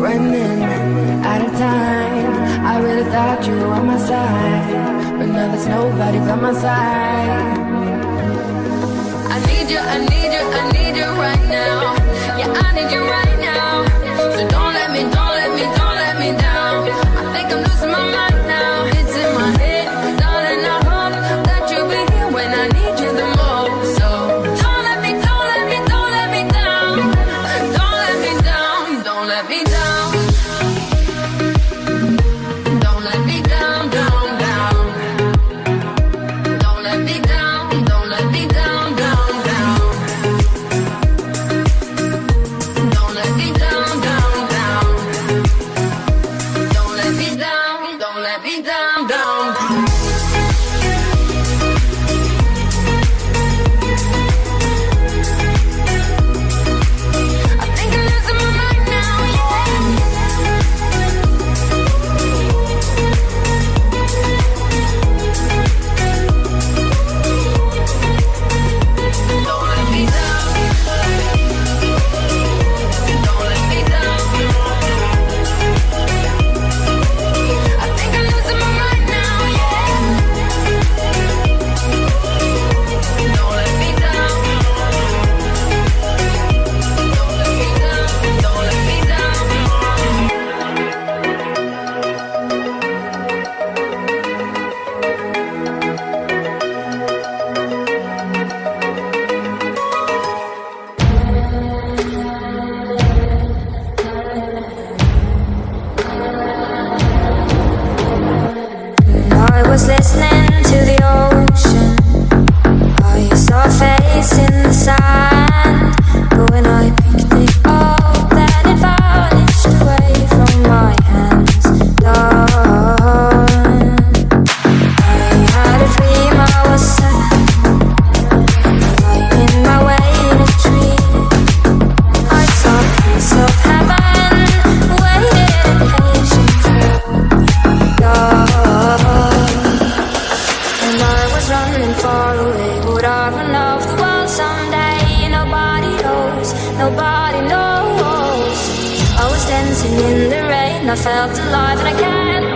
Running out of time, I really thought you were on my side, but now there's nobody by my side. I need you, I need you, I need you right now. Yeah, I need you right now. So don't let me, don't let me, don't let me down. I think I'm losing my mind now. It's in my head, darling, I hope that you'll be here when I need you the most. So don't let me, don't let me, don't let me down. Don't let me down, don't let me down. I was listening to the ocean. I saw a face in the sand, but when I picked it up, then it vanished away from my hands. Done. I had a dream I was seven, lying in my way in a tree. I saw a piece of heaven, waited patiently. Running far away, would I run off the world someday? Nobody knows, nobody knows. I was dancing in the rain, I felt alive and I can't